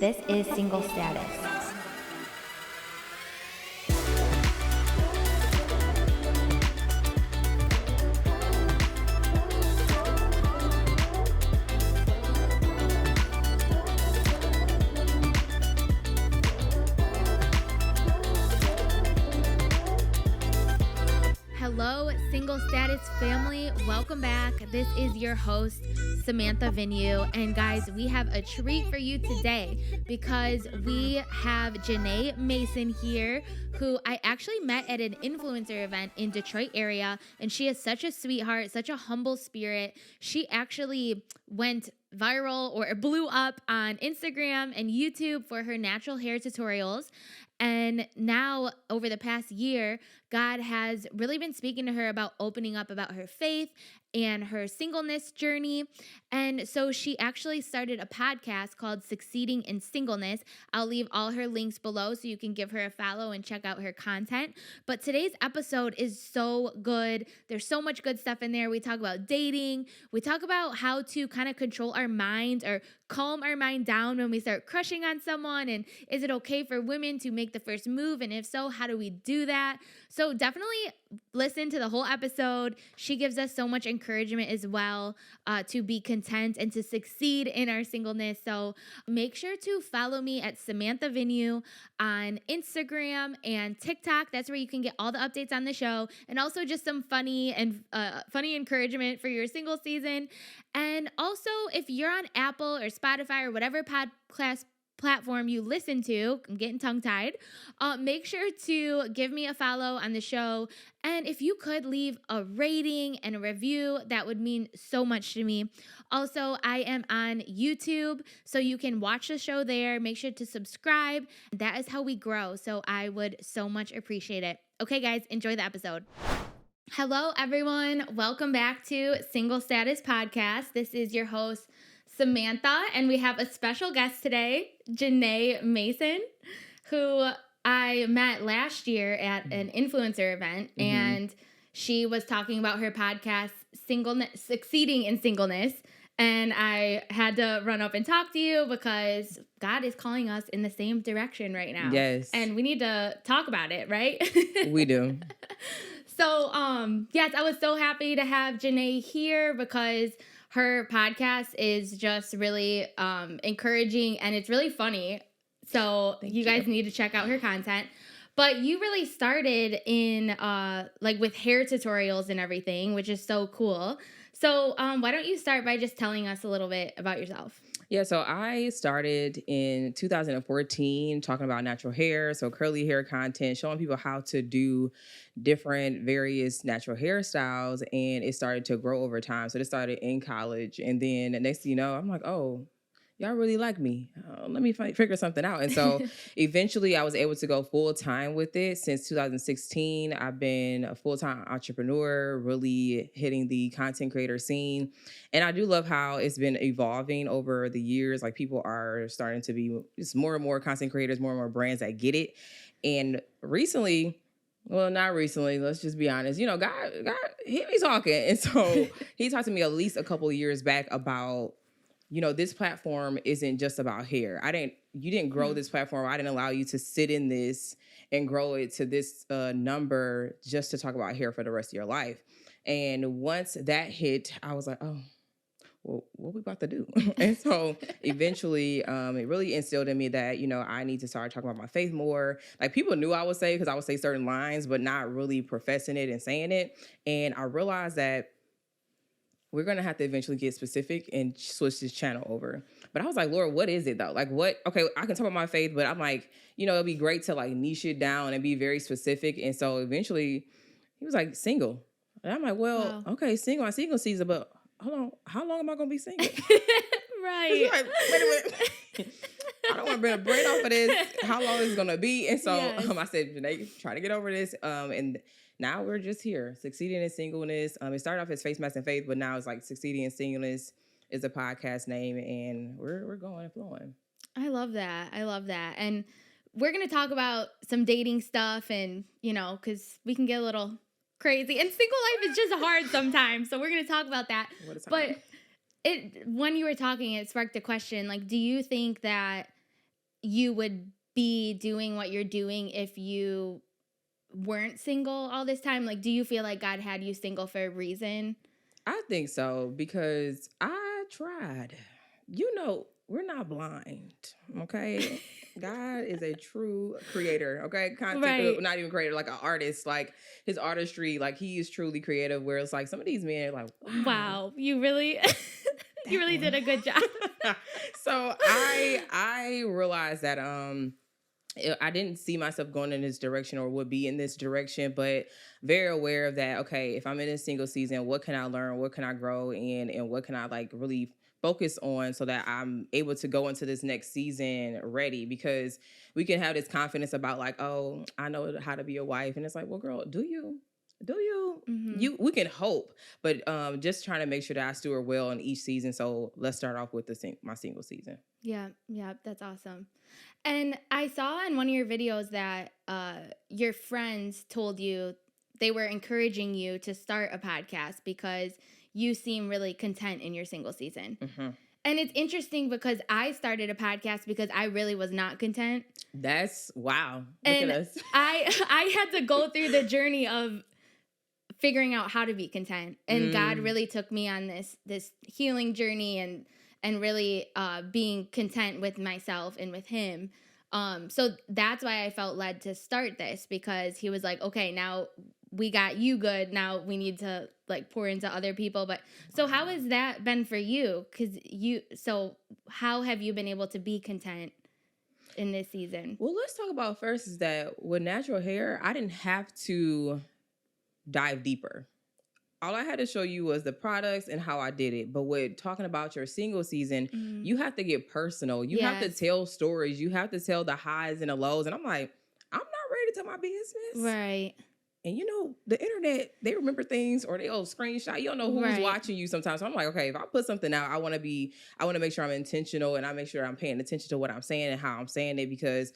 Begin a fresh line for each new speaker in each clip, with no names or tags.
This is Single Status. Hello, Single Status family. Welcome back. This is your host, Samantha Venue. And guys, we have a treat for you today because we have Janae Mason here, who I actually met at an influencer event in Detroit area. And she is such a sweetheart, such a humble spirit. She actually went viral or blew up on Instagram and YouTube for her natural hair tutorials. And now, over the past year, God has really been speaking to her about opening up about her faith and her singleness journey. And so she actually started a podcast called Succeeding in Singleness. I'll leave all her links below so you can give her a follow and check out her content. But today's episode is so good. There's so much good stuff in there. We talk about dating. We talk about how to kind of control our mind or calm our mind down when we start crushing on someone. And is it okay for women to make the first move? And if so, how do we do that? So definitely listen to the whole episode. She gives us so much encouragement as well to be content and to succeed in our singleness. So make sure to follow me at Samantha Venue on Instagram and TikTok. That's where you can get all the updates on the show and also just some funny encouragement for your single season. And also, if you're on Apple or Spotify or whatever podcast platform you listen to, I'm getting tongue-tied, make sure to give me a follow on the show. And if you could leave a rating and a review, that would mean so much to me. Also, I am on YouTube, so you can watch the show there. Make sure to subscribe. That is how we grow, so I would so much appreciate it. Okay, guys, enjoy the episode. Hello, everyone. Welcome back to Single Status Podcast. This is your host, Samantha, and we have a special guest today, Janae Mason, who I met last year at an influencer event, and she was talking about her podcast, Succeeding in Singleness, and I had to run up and talk to you because God is calling us in the same direction right now.
Yes.
And we need to talk about it, right?
We do.
So, yes, I was so happy to have Janae here because her podcast is just really encouraging and it's really funny. So you guys need to check out her content. But you really started in with hair tutorials and everything, which is so cool. So why don't you start by just telling us a little bit about yourself?
Yeah, so I started in 2014 talking about natural hair, so curly hair content, showing people how to do different various natural hairstyles, and it started to grow over time. So this started in college, and then the next thing you know, I'm like, oh, y'all really like me. Let me figure something out. And so eventually I was able to go full time with it. Since 2016, I've been a full-time entrepreneur, really hitting the content creator scene. And I do love how it's been evolving over the years. Like people are starting to be just more and more content creators, more and more brands that get it. And recently, well, not recently, let's just be honest. You know, God, he be talking. And so he talked to me at least a couple of years back about, you know, this platform isn't just about hair. You didn't grow this platform. I didn't allow you to sit in this and grow it to this number just to talk about hair for the rest of your life. And once that hit, I was like, oh, well, what we about to do? And so eventually it really instilled in me that, you know, I need to start talking about my faith more. Like people knew I would say, because I would say certain lines, but not really professing it and saying it. And I realized that we're going to have to eventually get specific and switch this channel over. But I was like, Lord, what is it though? Like what? Okay, I can talk about my faith, but I'm like, you know, it'd be great to like niche it down and be very specific. And so eventually he was like, single. And I'm like, well, wow. Okay, single. I single season, but hold on, how long am I going to be single?
Right.
Like, wait a minute. I don't want to bring a brain off of this. How long is it going to be? And so I said, Janae, try to get over this. And now we're just here, Succeeding in Singleness. It started off as Face Mask and Faith, but now it's like Succeeding in Singleness is a podcast name, and we're going and flowing.
I love that. And we're going to talk about some dating stuff and, you know, because we can get a little crazy. And single life is just hard sometimes, so we're going to talk about that. But when you were talking, it sparked a question. Like, do you think that you would be doing what you're doing if you weren't single all this time? Like, do you feel like God had you single for a reason?
I think so, because I tried. We're not blind, okay? God is a true creator, okay?
Right.
Not even creator, like an artist. Like his artistry, like he is truly creative. Where it's like some of these men are like,
Wow, you really, you really did a good job.
So I realized that I didn't see myself going in this direction or would be in this direction, but very aware of that. Okay, if I'm in a single season, what can I learn? What can I grow in? And what can I like really focus on so that I'm able to go into this next season ready? Because we can have this confidence about like, oh, I know how to be a wife. And it's like, well, girl, do you? Do you?
Mm-hmm.
We can hope, but just trying to make sure that I steward well in each season. So let's start off with my single season.
Yeah, that's awesome. And I saw in one of your videos that your friends told you they were encouraging you to start a podcast because you seem really content in your single season.
Mm-hmm.
And it's interesting because I started a podcast because I really was not content.
That's wow.
Look
at us.
I had to go through the journey of figuring out how to be content. And God really took me on this healing journey and really being content with myself and with him. So that's why I felt led to start this, because he was like, okay, now we got you good. Now we need to like pour into other people. But so how has that been for you? So how have you been able to be content in this season?
Well, let's talk about first is that with natural hair, I didn't have to dive deeper. All I had to show you was the products and how I did it. But with talking about your single season, you have to get personal. You have to tell stories. You have to tell the highs and the lows. And I'm like, I'm not ready to tell my business.
Right.
And the internet, they remember things or they'll screenshot. You don't know who's watching you sometimes. So I'm like, okay, if I put something out, I want to make sure I'm intentional and I make sure I'm paying attention to what I'm saying and how I'm saying it, because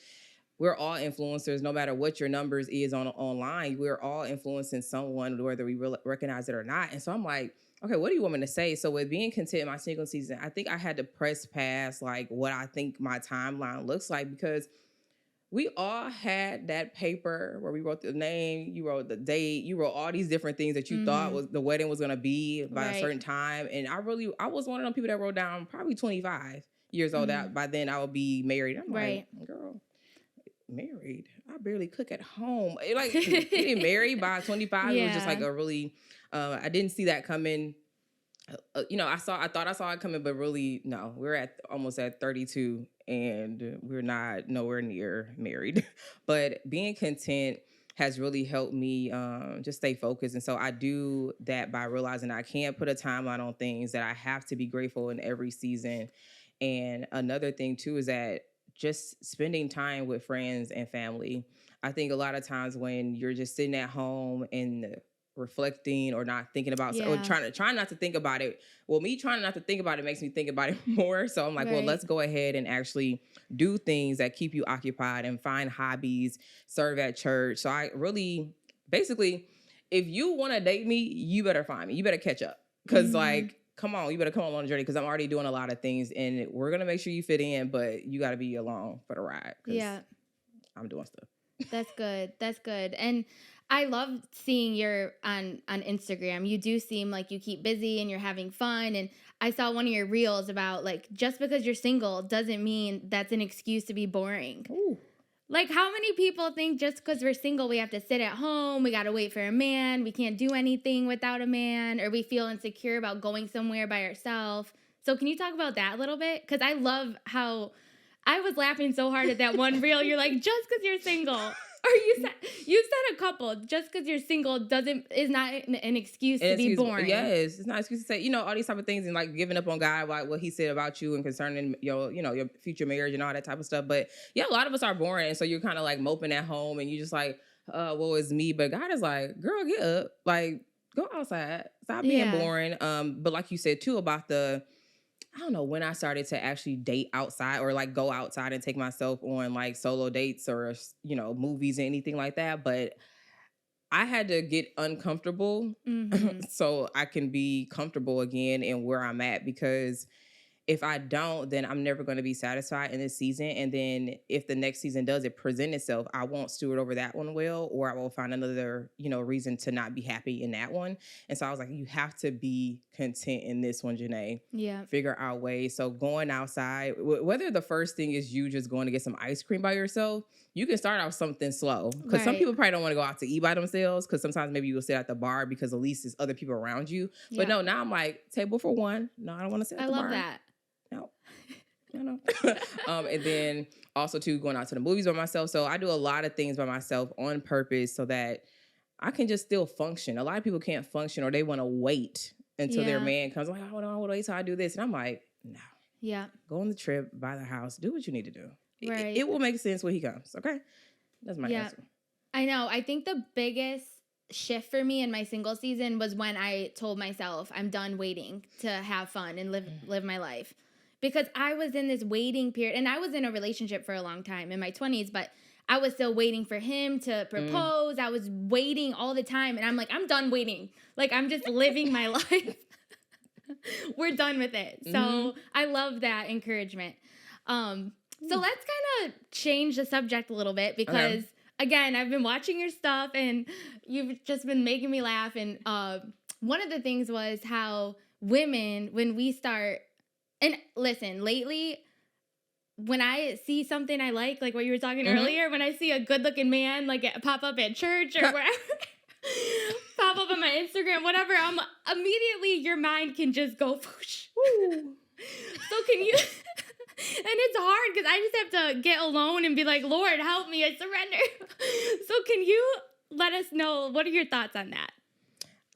we're all influencers. No matter what your numbers is online, we're all influencing someone, whether we recognize it or not. And so I'm like, okay, what do you want me to say? So with being content in my single season, I think I had to press past like what I think my timeline looks like, because we all had that paper where we wrote the name, you wrote the date, you wrote all these different things that you thought was the wedding was going to be by a certain time. And I was one of them people that wrote down probably 25 years old. That by then I would be married. I'm like, girl, married? I barely cook at home. Like getting married by 25 it was just like a really, I didn't see that coming. I thought I saw it coming, but really, no. We're almost at 32 and we're not nowhere near married. But being content has really helped me just stay focused. And so I do that by realizing I can't put a timeline on things, that I have to be grateful in every season. And another thing too is that just spending time with friends and family. I think a lot of times when you're just sitting at home and reflecting or not thinking about or trying not to think about it. Well, me trying not to think about it makes me think about it more. So I'm like, well, let's go ahead and actually do things that keep you occupied and find hobbies, serve at church. So I really, basically, if you want to date me, you better find me. You better catch up. Because like, come on, you better come on the journey, because I'm already doing a lot of things and we're going to make sure you fit in, but you got to be along for the ride. Yeah. I'm doing stuff.
That's good. That's good. And I love seeing your on Instagram. You do seem like you keep busy and you're having fun. And I saw one of your reels about like, just because you're single doesn't mean that's an excuse to be boring.
Ooh.
Like, how many people think just because we're single, we have to sit at home, we got to wait for a man, we can't do anything without a man, or we feel insecure about going somewhere by ourselves. So can you talk about that a little bit? Because I love how I was laughing so hard at that one reel. You're like, just because you're single. Or you said a couple, just because you're single is not an excuse to be boring.
Yes, it's not an excuse to say, all these type of things and like giving up on God, like what he said about you and concerning your future marriage and all that type of stuff. But yeah, a lot of us are boring. And so you're kind of like moping at home and you just like, woe is me. But God is like, girl, get up. Like, go outside. Stop being boring. But like you said too about I don't know when I started to actually date outside or like go outside and take myself on like solo dates or, movies or anything like that. But I had to get uncomfortable so I can be comfortable again in where I'm at, because if I don't, then I'm never going to be satisfied in this season. And then if the next season does it present itself, I won't steward over that one well, or I will find another, reason to not be happy in that one. And so I was like, you have to be content in this one, Janae.
Yeah.
Figure out ways. So going outside, whether the first thing is you just going to get some ice cream by yourself, you can start off something slow. Because some people probably don't want to go out to eat by themselves, because sometimes maybe you will sit at the bar because at least there's other people around you. But no, now I'm like, table for one. No, I don't want to sit at the bar.
I love that.
No. And then also too, going out to the movies by myself. So I do a lot of things by myself on purpose so that I can just still function. A lot of people can't function, or they want to wait until their man comes. Like, I want to wait till I do this. And I'm like, no.
Yeah.
Go on the trip, buy the house, do what you need to do.
Right.
It will make sense when he comes. Okay. That's my answer.
I know. I think the biggest shift for me in my single season was when I told myself I'm done waiting to have fun and live my life. Because I was in this waiting period, and I was in a relationship for a long time in my 20s, but I was still waiting for him to propose. I was waiting all the time, and I'm like, I'm done waiting. Like, I'm just living my life. We're done with it. So I love that encouragement. So let's kind of change the subject a little bit, because again, I've been watching your stuff and you've just been making me laugh. And one of the things was how women, when we start, and listen, lately, when I see something I like what you were talking earlier, when I see a good looking man, pop up at church or wherever, pop up on my Instagram, whatever, I'm immediately, your mind can just go, whoosh. So can you, and it's hard because I just have to get alone and be like, Lord, help me, I surrender. So can you let us know, what are your thoughts on that?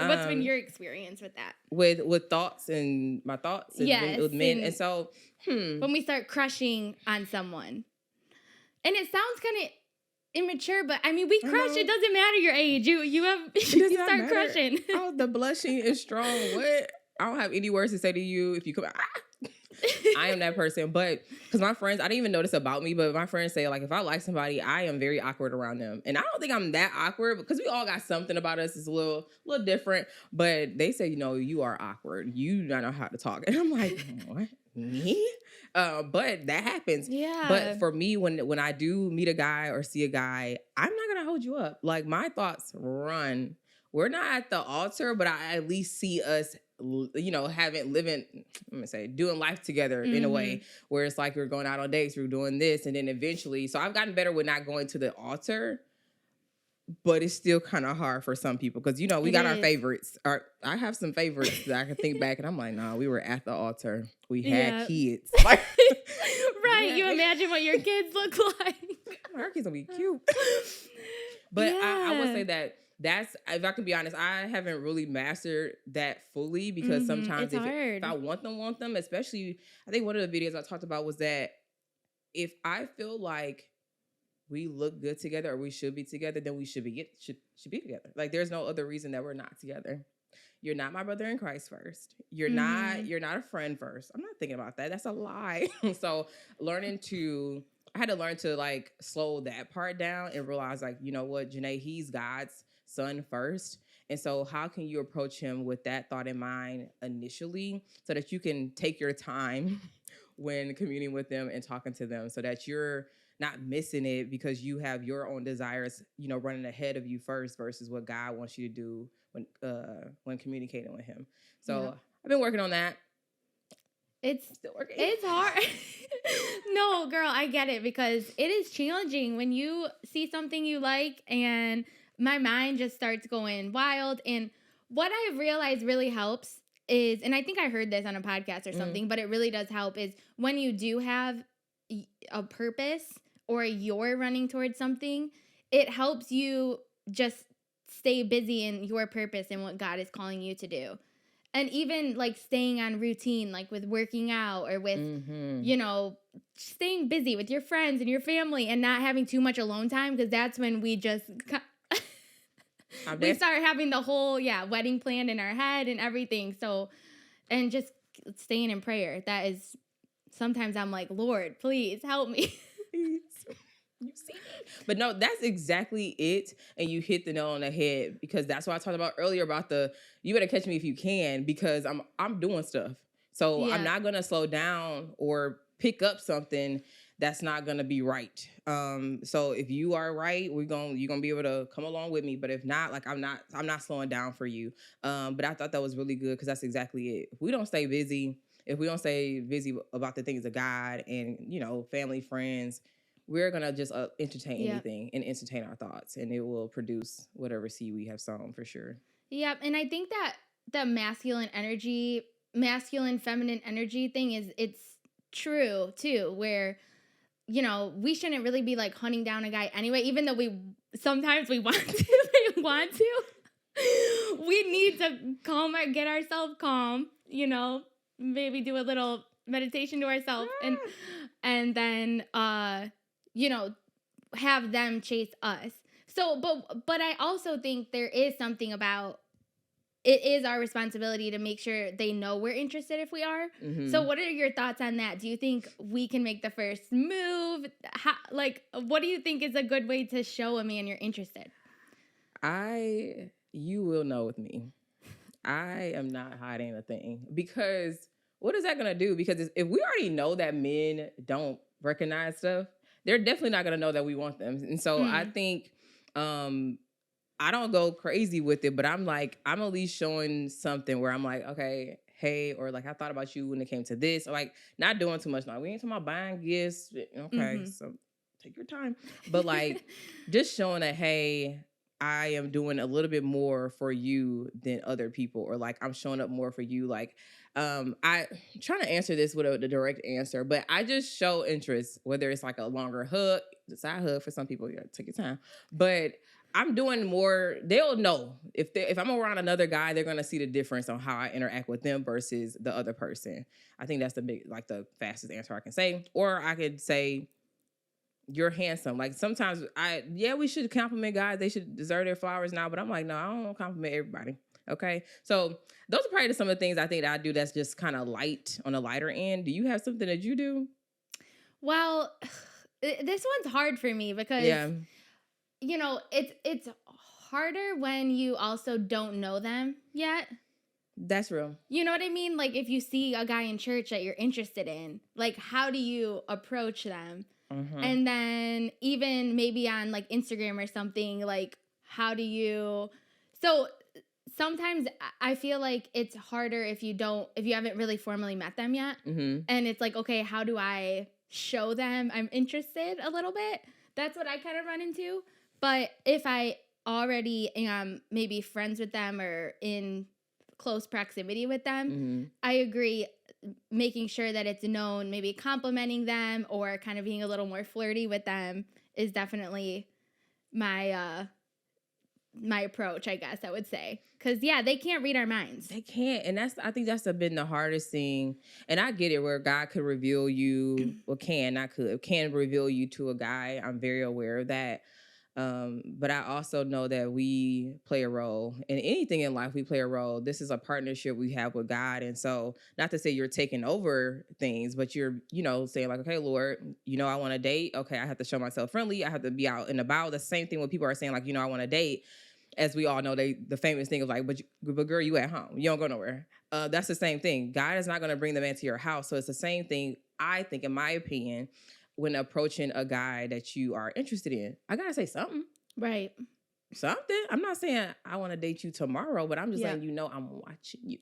What's been your experience with that?
With thoughts and my thoughts and with men. And so,
when we start crushing on someone. And it sounds kind of immature, but I mean, we crush. It doesn't matter your age. You start crushing.
Oh, the blushing is strong. What? I don't have any words to say to you if you come. I am that person, but because my friends, I didn't even notice about me, but my friends say, if I like somebody, I am very awkward around them. And I don't think I'm that awkward, because we all got something about us that's a little different, but they say, you are awkward. You don't know how to talk. And I'm like, what? Me? But that happens.
Yeah.
But for me, when I do meet a guy or see a guy, I'm not going to hold you up. My thoughts run. We're not at the altar, but I at least see us doing life together in a way where it's like we're going out on dates, we're doing this, and then eventually, so I've gotten better with not going to the altar, but it's still kind of hard for some people because, we got our favorites. I have some favorites that I can think back, and I'm like, nah, we were at the altar. We had kids.
Right, you imagine what your kids look like.
Our kids will be cute. But I will say that that's, if I can be honest, I haven't really mastered that fully, because sometimes if I want them, especially, I think one of the videos I talked about was that if I feel like we look good together or we should be together, then we should be together. There's no other reason that we're not together. You're not my brother in Christ first. You're not a friend first. I'm not thinking about that. That's a lie. So I had to learn to slow that part down and realize you know what, Janae, he's God's son first. And so how can you approach him with that thought in mind initially, so that you can take your time when communing with them and talking to them, so that you're not missing it because you have your own desires, running ahead of you first versus what God wants you to do when communicating with him. So I've been working on that.
It's
still working.
It's hard. No, girl, I get it, because it is challenging when you see something you like and my mind just starts going wild. And what I've realized really helps is, and I think I heard this on a podcast or something, but it really does help, is when you do have a purpose or you're running towards something, it helps you just stay busy in your purpose and what God is calling you to do. And even staying on routine, with working out or with, staying busy with your friends and your family and not having too much alone time, because that's when we just, we start having the whole, wedding plan in our head and everything. So, and just staying in prayer. That is, sometimes I'm like, Lord, please help me.
You see me? But no, that's exactly it. And you hit the nail on the head, because that's what I talked about earlier about you better catch me if you can, because I'm doing stuff. So I'm not going to slow down or pick up something that's not going to be right. So if you are right, you're going to be able to come along with me. But if not, like I'm not slowing down for you. But I thought that was really good because that's exactly it. If we don't stay busy, about the things of God and, family, friends, we're going to just entertain anything and entertain our thoughts, and it will produce whatever seed we have sown for sure.
Yep. And I think that the masculine, feminine energy thing it's true too, where, we shouldn't really be like hunting down a guy anyway, even though sometimes we want to, we need to get ourselves calm, maybe do a little meditation to ourselves and then, have them chase us. So, but I also think there is something about it is our responsibility to make sure they know we're interested if we are. Mm-hmm. So what are your thoughts on that? Do you think we can make the first move? What do you think is a good way to show a man you're interested?
You will know with me. I am not hiding a thing, because what is that going to do? Because if we already know that men don't recognize stuff, they're definitely not going to know that we want them. And so I think, I don't go crazy with it, but I'm at least showing something where I'm like, okay, hey, or like, I thought about you when it came to this, or like not doing too much. Now, we ain't talking about buying gifts. Okay, so take your time. But like just showing that, hey, I am doing a little bit more for you than other people, or like I'm showing up more for you. Like, I'm trying to answer this with a direct answer, but I just show interest, whether it's like a longer hug, the side hug for some people, you gotta take your time. But I'm doing more. They'll know if I'm around another guy, they're gonna see the difference on how I interact with them versus the other person. I think that's the fastest answer I can say. Or I could say, you're handsome. Like sometimes we should compliment guys. They should deserve their flowers now. But I'm like, no, I don't compliment everybody. Okay. So those are probably some of the things I think that I do that's just kind of light, on the lighter end. Do you have something that you do?
Well, this one's hard for me because, it's harder when you also don't know them yet.
That's real.
You know what I mean? Like if you see a guy in church that you're interested in, like how do you approach them? Mm-hmm. And then even maybe on like Instagram or something, like how do you... So sometimes I feel like it's harder if you haven't really formally met them yet. Mm-hmm. And it's like, okay, how do I show them I'm interested a little bit? That's what I kind of run into. But if I already am maybe friends with them or in close proximity with them, mm-hmm. I agree, making sure that it's known, maybe complimenting them or kind of being a little more flirty with them is definitely my approach, I guess I would say. Because, they can't read our minds.
They can't. And I think that's been the hardest thing. And I get it, where God could reveal you, can reveal you to a guy. I'm very aware of that. But I also know that we play a role in anything in life. We play a role. This is a partnership we have with God. And so not to say you're taking over things, but you're, saying like, okay, Lord, I want to date. Okay. I have to show myself friendly. I have to be out and about. The same thing when people are saying like, I want to date. As we all know, the famous thing is like, but girl, you at home. You don't go nowhere. That's the same thing. God is not going to bring the man to your house. So it's the same thing, I think, in my opinion, when approaching a guy that you are interested in. I got to say something.
Right.
Something. I'm not saying I want to date you tomorrow, but I'm just letting you know I'm watching you.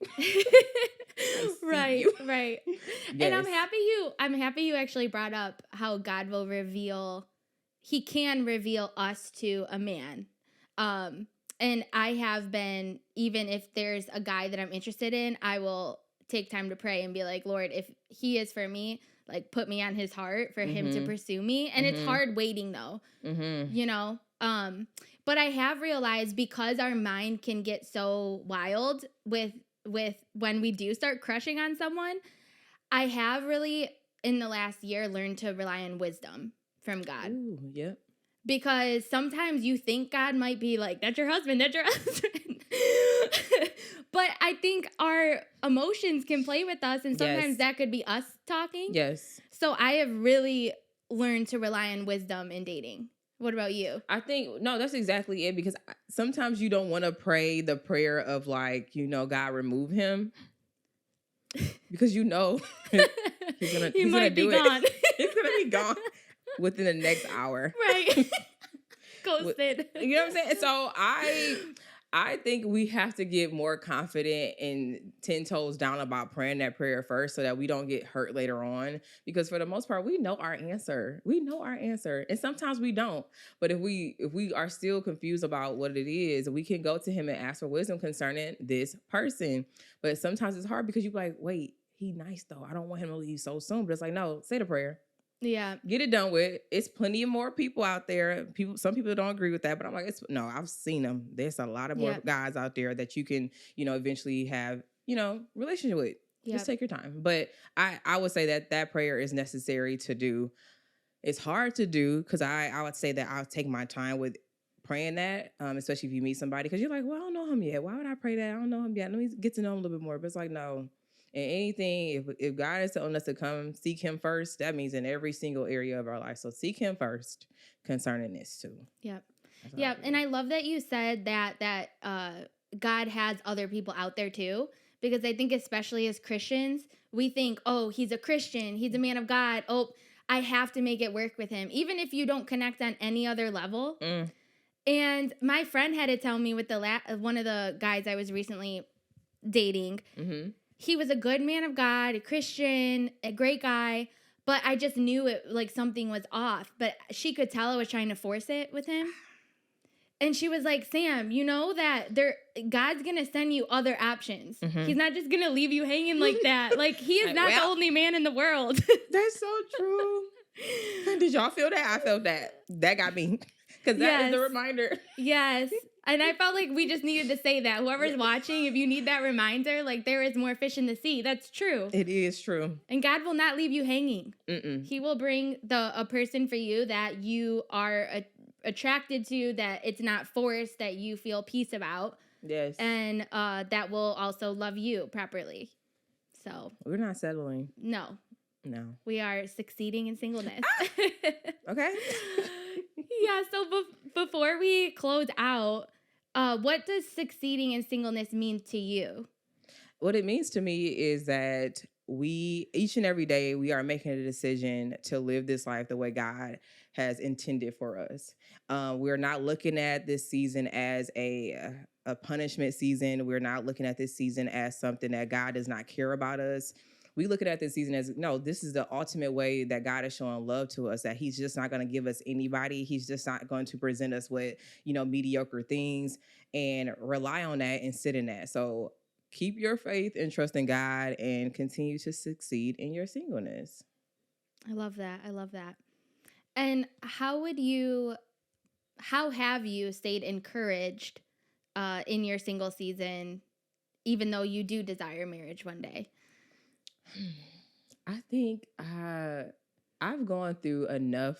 Right.
You.
Right. Yes. And I'm happy you actually brought up how God will he can reveal us to a man. And I have been, even if there's a guy that I'm interested in, I will take time to pray and be like, Lord, if he is for me, like put me on his heart for him to pursue me. And it's hard waiting though, but I have realized, because our mind can get so wild with when we do start crushing on someone, I have really in the last year learned to rely on wisdom from God.
Ooh, yep.
Because sometimes you think God might be like, that's your husband. But I think our emotions can play with us, and sometimes that could be us talking.
Yes.
So I have really learned to rely on wisdom in dating. What about you?
I think, no, that's exactly it, because sometimes you don't want to pray the prayer of like, God, remove him. because you know he's gonna do
gone.
it. He's gonna be gone within the next hour.
Right. Ghosted.
You know what I'm saying? So I think we have to get more confident and 10 toes down about praying that prayer first so that we don't get hurt later on. Because for the most part, we know our answer. We know our answer. And sometimes we don't. But if we are still confused about what it is, we can go to him and ask for wisdom concerning this person. But sometimes it's hard because you're like, wait, he nice though. I don't want him to leave so soon. But it's like, no, say the prayer.
Yeah.
Get it done with. It's plenty of more people out there. Some people don't agree with that, but I'm like, no, I've seen them. There's a lot of more guys out there that you can, eventually have, relationship with. Just take your time. But I would say that prayer is necessary to do. It's hard to do because I would say that I'll take my time with praying that, especially if you meet somebody, because you're like, well, I don't know him yet. Why would I pray that? I don't know him yet. Let me get to know him a little bit more. But it's like, no. And anything, if God is telling us to come seek him first, that means in every single area of our life. So seek him first concerning this too.
Yep. Yeah. And I love that you said that God has other people out there too, because I think especially as Christians, we think, oh, he's a Christian. He's a man of God. Oh, I have to make it work with him. Even if you don't connect on any other level. And my friend had to tell me with one of the guys I was recently dating, he was a good man of God, a Christian, a great guy, but I just knew it like something was off. But she could tell I was trying to force it with him. And she was like, Sam, you know that God's going to send you other options. He's not just going to leave you hanging like that. Like, he is not the only man in the world.
That's so true. Did y'all feel that? I felt that. That got me. Because that is the reminder.
Yes. And I felt like we just needed to say that. Whoever's watching, if you need that reminder, like there is more fish in the sea. That's true.
It is true.
And God will not leave you hanging. He will bring a person for you that you are attracted to, that it's not forced, that you feel peace about.
Yes. And
that will also love you properly. So.
We're not settling.
No. We are succeeding in singleness.
Okay.
Yeah. So before we close out, what does succeeding in singleness mean to you?
What it means to me is that each and every day, we are making a decision to live this life the way God has intended for us. We're not looking at this season as a punishment season. We're not looking at this season as something that God does not care about us. We looking at this season as, no, this is the ultimate way that God is showing love to us, that he's just not going to give us anybody. He's just not going to present us with, mediocre things, and rely on that and sit in that. So keep your faith and trust in God and continue to succeed in your singleness.
I love that. And how have you stayed encouraged in your single season, even though you do desire marriage one day?
I think I've gone through enough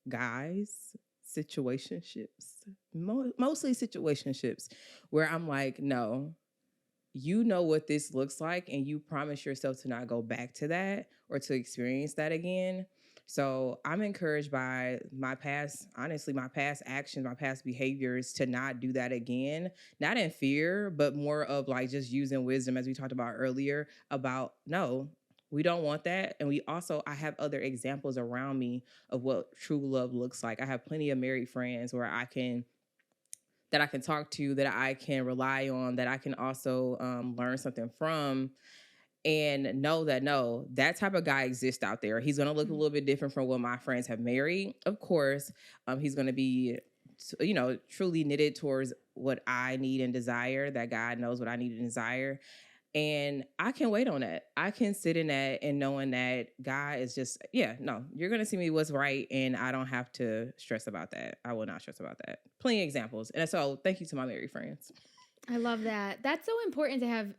guys, situationships, mostly situationships, where I'm like, no, you know what this looks like, and you promise yourself to not go back to that or to experience that again. So I'm encouraged by my past actions, my past behaviors, to not do that again. Not in fear, but more of like just using wisdom, as we talked about earlier, about no, we don't want that. And I have other examples around me of what true love looks like. I have plenty of married friends where I can talk to, that I can rely on, that I can also learn something from. And know that, no, that type of guy exists out there. He's going to look a little bit different from what my friends have married. Of course, he's going to be, truly knitted towards what I need and desire, that God knows what I need and desire. And I can wait on that. I can sit in that and knowing that God is just, you're going to see me what's right, and I don't have to stress about that. I will not stress about that. Plenty of examples. And so thank you to my married friends.
I love that. That's so important to have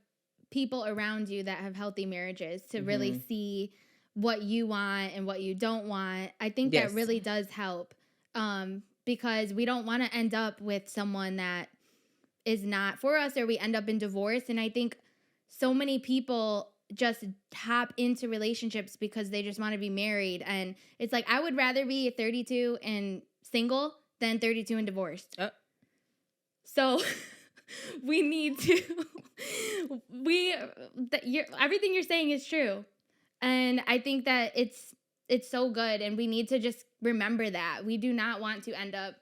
people around you that have healthy marriages, to really see what you want and what you don't want. I think that really does help, because we don't want to end up with someone that is not for us, or we end up in divorce. And I think so many people just hop into relationships because they just want to be married. And it's like, I would rather be 32 and single than 32 and divorced. So we need to Everything you're saying is true. And I think that it's so good, and we need to just remember that. We do not want to end up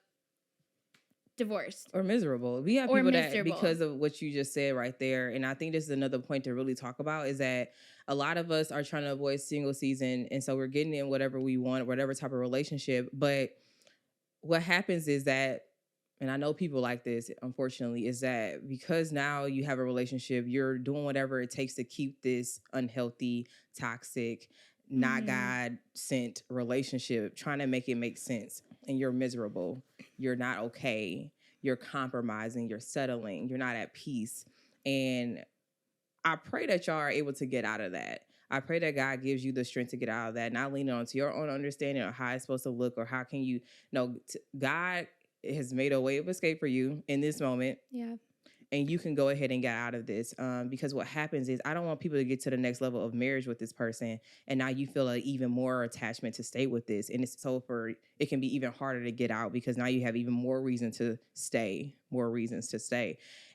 divorced
or miserable. We have
or
people that,
miserable.
because of what you just said right there, and I think this is another point to really talk about, is that a lot of us are trying to avoid single season, and so we're getting in whatever we want, whatever type of relationship. But what happens is that, and I know people like this, unfortunately, is that because now you have a relationship, you're doing whatever it takes to keep this unhealthy, toxic, not God sent relationship, trying to make it make sense. And you're miserable. You're not okay. You're compromising. You're settling. You're not at peace. And I pray that y'all are able to get out of that. I pray that God gives you the strength to get out of that, not leaning onto your own understanding of how it's supposed to look or how can you know God has made a way of escape for you in this moment.
Yeah.
And you can go ahead and get out of this, because what happens is I don't want people to get to the next level of marriage with this person, and now you feel an even more attachment to stay with this, and it's so it can be even harder to get out because now you have even more reasons to stay,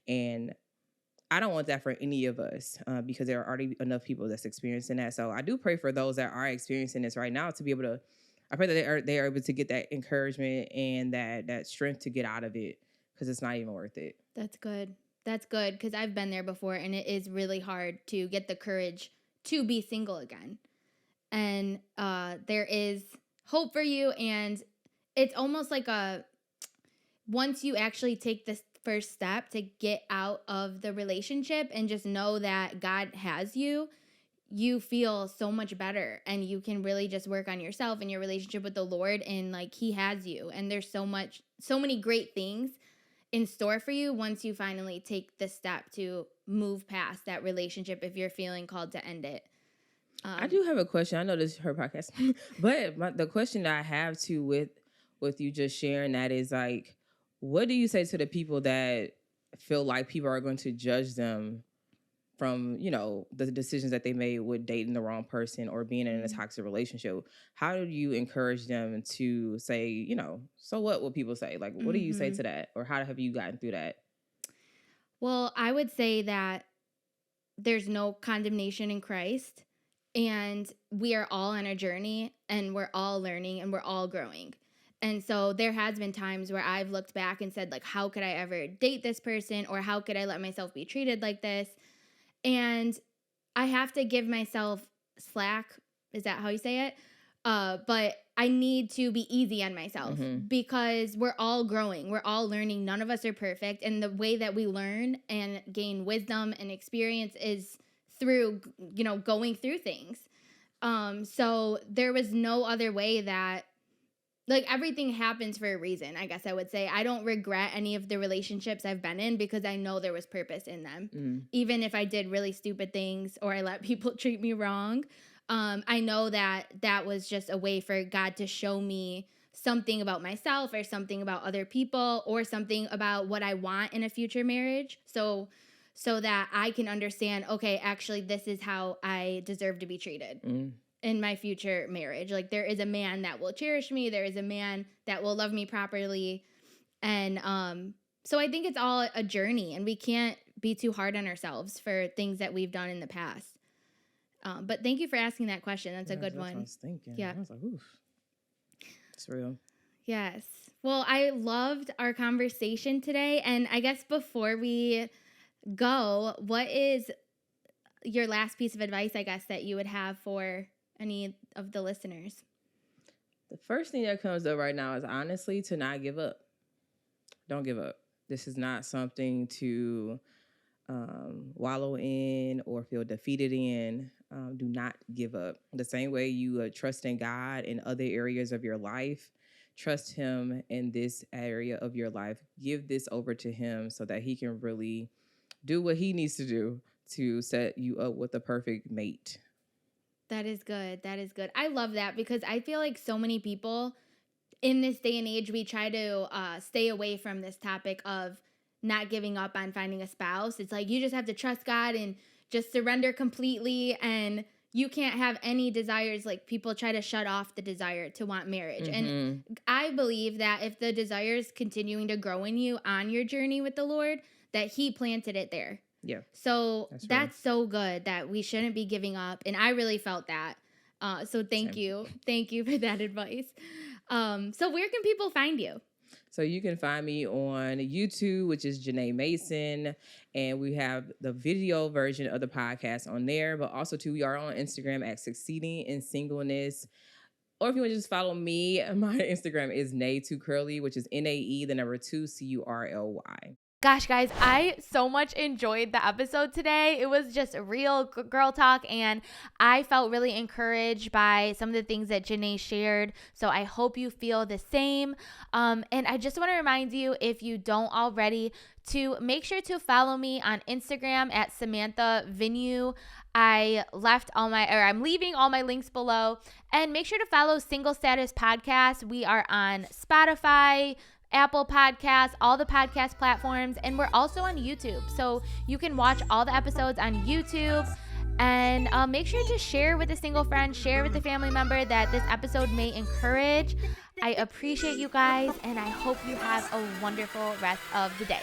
and I don't want that for any of us, because there are already enough people that's experiencing that. So I do pray for those that are experiencing this right now to be able to. I pray that they are able to get that encouragement and that strength to get out of it, because it's not even worth it.
That's good. That's good, because I've been there before, and it is really hard to get the courage to be single again. And there is hope for you, and it's almost like once you actually take this first step to get out of the relationship and just know that God has you, you feel so much better, and you can really just work on yourself and your relationship with the Lord, and like He has you, and there's so many great things in store for you once you finally take the step to move past that relationship if you're feeling called to end it.
I do have a question. I know this is her podcast, but the question that I have too with you just sharing that is like, what do you say to the people that feel like people are going to judge them from, the decisions that they made with dating the wrong person or being in a toxic relationship? How do you encourage them to say, so what will people say? Like, what do you say to that? Or how have you gotten through that?
Well, I would say that there's no condemnation in Christ, and we are all on a journey, and we're all learning, and we're all growing. And so there has been times where I've looked back and said, like, how could I ever date this person? Or how could I let myself be treated like this? And I have to give myself slack. Is that how you say it? But I need to be easy on myself because we're all growing. We're all learning. None of us are perfect. And the way that we learn and gain wisdom and experience is through, going through things. So there was no other way that, like, everything happens for a reason, I guess I would say. I don't regret any of the relationships I've been in because I know there was purpose in them. Even if I did really stupid things or I let people treat me wrong, I know that was just a way for God to show me something about myself or something about other people or something about what I want in a future marriage. So that I can understand, okay, actually, this is how I deserve to be treated in my future marriage. Like, there is a man that will cherish me. There is a man that will love me properly. And so I think it's all a journey, and we can't be too hard on ourselves for things that we've done in the past. But thank you for asking that question. That's a good one.
What I was thinking.
Yeah.
I was like, oof. It's real.
Yes. Well, I loved our conversation today. And I guess before we go, what is your last piece of advice, I guess, that you would have for any of the listeners?
The first thing that comes up right now is honestly to not give up. Don't give up. This is not something to wallow in or feel defeated in. Do not give up. The same way you trust in God in other areas of your life, trust Him in this area of your life. Give this over to Him so that He can really do what He needs to do to set you up with the perfect mate.
That is good. That is good. I love that because I feel like so many people in this day and age, we try to stay away from this topic of not giving up on finding a spouse. It's like you just have to trust God and just surrender completely, and you can't have any desires. Like, people try to shut off the desire to want marriage. And I believe that if the desire is continuing to grow in you on your journey with the Lord, that He planted it there.
Yeah.
So
That's
that's so good that we shouldn't be giving up. And I really felt that. So thank
Same.
you. Thank you for that advice. So where can people find you?
So you can find me on YouTube, which is Janae Mason, and we have the video version of the podcast on there. But also, too, we are on Instagram at Succeeding in Singleness. Or if you want to just follow me, my Instagram is Nae2Curly, which is NAE, the number 2 CURLY.
Gosh, guys, I so much enjoyed the episode today. It was just real girl talk, and I felt really encouraged by some of the things that Janae shared. So I hope you feel the same. And I just want to remind you, if you don't already, to make sure to follow me on Instagram at Samantha Venue. I'm leaving all my links below, and make sure to follow Single Status Podcast. We are on Spotify, Apple Podcasts, all the podcast platforms, and we're also on YouTube. So you can watch all the episodes on YouTube. And make sure to share with a single friend, share with a family member that this episode may encourage. I appreciate you guys, and I hope you have a wonderful rest of the day.